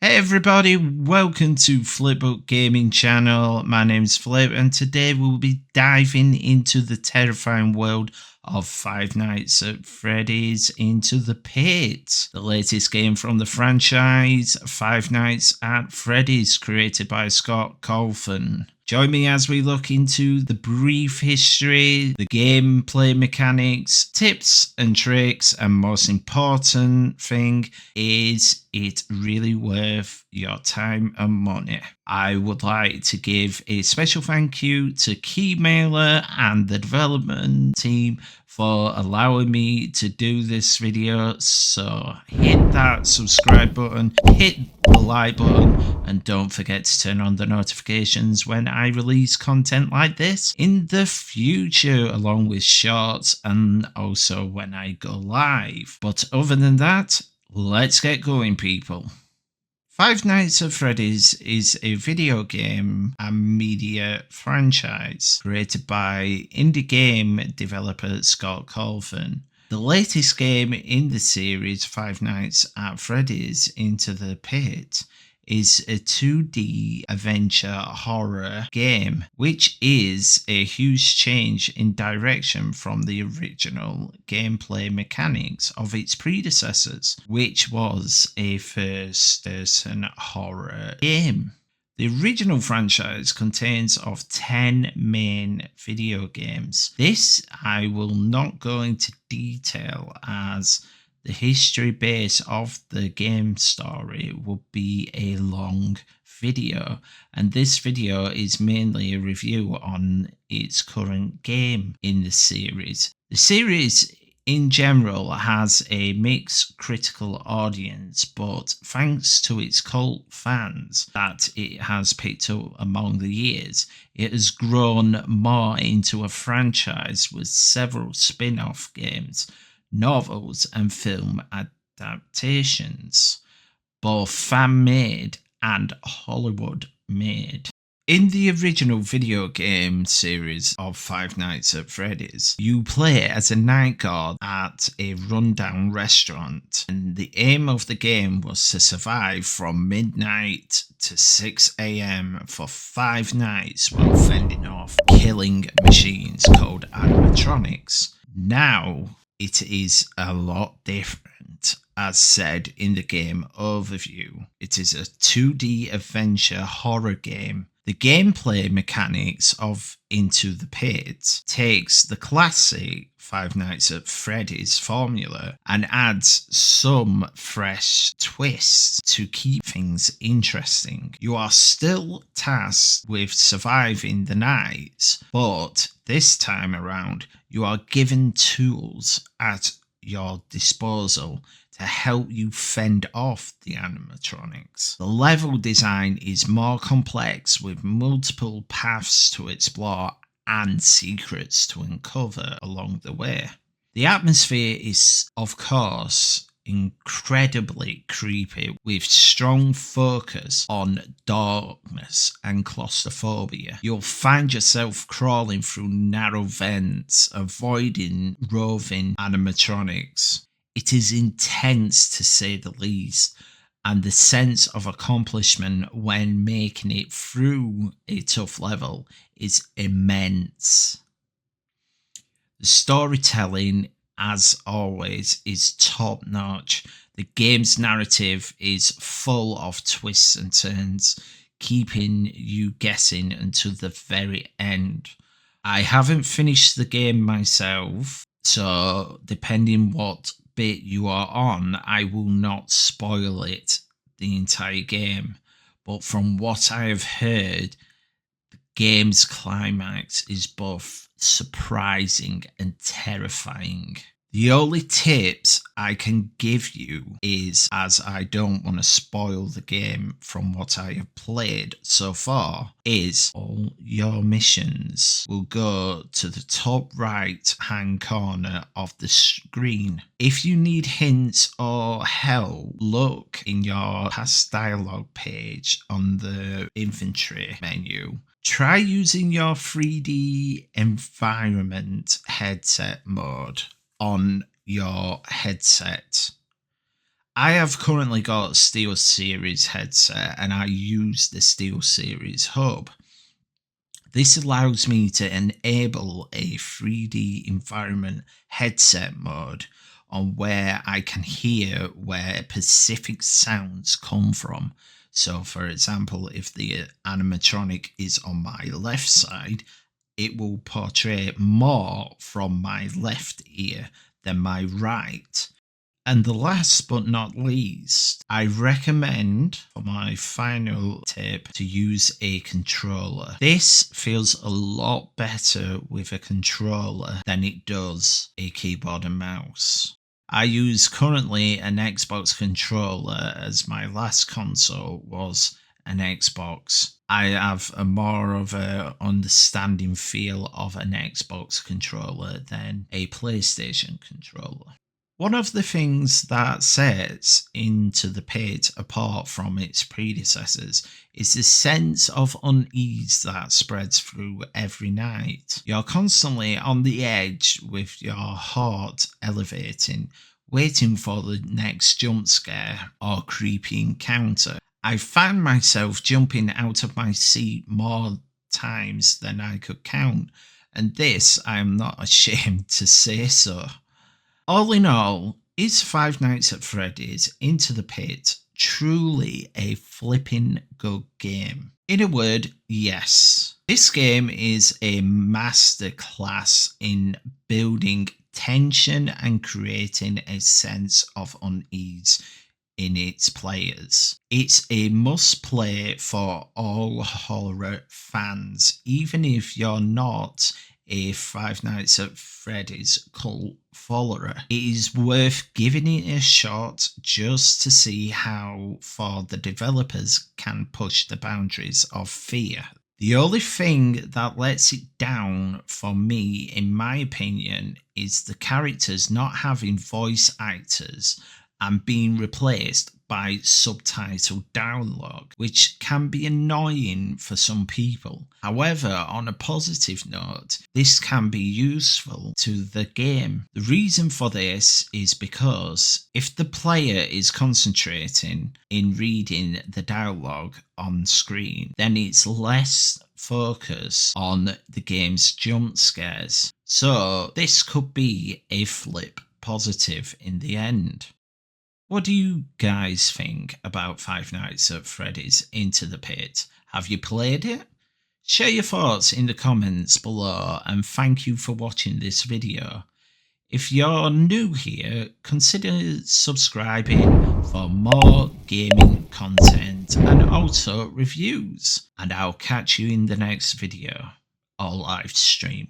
Hey everybody, welcome to Flipbook Gaming Channel. My name's Flip and today we'll be diving into the terrifying world of Five Nights at Freddy's Into the Pit, the latest game from the franchise Five Nights at Freddy's, created by Scottgames. Join me as we look into the brief history, the gameplay mechanics, tips and tricks, and most important thing, is it really worth your time and money? I would like to give a special thank you to Keymailer and the development team for allowing me to do this video. So hit that subscribe button, hit the like button, and don't forget to turn on the notifications when I release content like this in the future, along with shorts and also when I go live. But other than that, let's get going, people. Five Nights at Freddy's is a video game and media franchise created by indie game developer Scott Colvin. The latest game in the series, Five Nights at Freddy's Into the Pit, is a 2D adventure horror game, which is a huge change in direction from the original gameplay mechanics of its predecessors, which was a first-person horror game. The original franchise contains of 10 main video games. This I will not go into detail, as the history base of the game story would be a long video, and this video is mainly a review on its current game in the series. The series in general has a mixed critical audience, but thanks to its cult fans that it has picked up among the years, it has grown more into a franchise with several spin-off games, novels and film adaptations, both fan-made and Hollywood-made. In the original video game series of Five Nights at Freddy's, you play as a night guard at a rundown restaurant, and the aim of the game was to survive from midnight to 6 AM for 5 nights while fending off killing machines called animatronics. Now, it is a lot different. As said in the game overview, it is a 2D adventure horror game. The gameplay mechanics of Into the Pit takes the classic Five Nights at Freddy's formula and adds some fresh twists to keep things interesting. You are still tasked with surviving the nights, but this time around you are given tools at your disposal to help you fend off the animatronics. The level design is more complex, with multiple paths to explore and secrets to uncover along the way. The atmosphere is, of course, incredibly creepy, with strong focus on darkness and claustrophobia. You'll find yourself crawling through narrow vents, avoiding roving animatronics. It is intense, to say the least, and the sense of accomplishment when making it through a tough level is immense. The storytelling, as always, is top notch. The game's narrative is full of twists and turns, keeping you guessing until the very end. I haven't finished the game myself, so depending what bit you are on, I will not spoil it the entire game. But from what I have heard, the game's climax is both surprising and terrifying. The only tips I can give you is, as I don't want to spoil the game from what I have played so far, is all your missions will go to the top right hand corner of the screen. If you need hints or help, look in your past dialogue page on the inventory menu. Try using your 3D environment headset mode on your headset. I have currently got a SteelSeries headset and I use the SteelSeries hub. This allows me to enable a 3D environment headset mode on where I can hear where specific sounds come from. So, for example, if the animatronic is on my left side, it will portray more from my left ear than my right. And the last but not least, I recommend for my final tip to use a controller. This feels a lot better with a controller than it does a keyboard and mouse. I use currently an Xbox controller as my last console was an Xbox. I have a more of a understanding feel of an Xbox controller than a PlayStation controller. One of the things that sets Into the Pit apart from its predecessors is the sense of unease that spreads through every night. You're constantly on the edge with your heart elevating, waiting for the next jump scare or creepy encounter. I found myself jumping out of my seat more times than I could count, and this I am not ashamed to say so. All in all, is Five Nights at Freddy's Into the Pit truly a flipping good game? In a word, yes. This game is a masterclass in building tension and creating a sense of unease in its players. It's a must play for all horror fans, even if you're not a Five Nights at Freddy's cult follower. It is worth giving it a shot just to see how far the developers can push the boundaries of fear. The only thing that lets it down for me, in my opinion, is the characters not having voice actors and being replaced by subtitle dialogue, which can be annoying for some people. However, on a positive note, this can be useful to the game. The reason for this is because if the player is concentrating in reading the dialogue on screen, then it's less focus on the game's jump scares. So this could be a flip positive in the end. What do you guys think about Five Nights at Freddy's Into the Pit? Have you played it? Share your thoughts in the comments below and thank you for watching this video. If you're new here, consider subscribing for more gaming content and also reviews. And I'll catch you in the next video or live stream.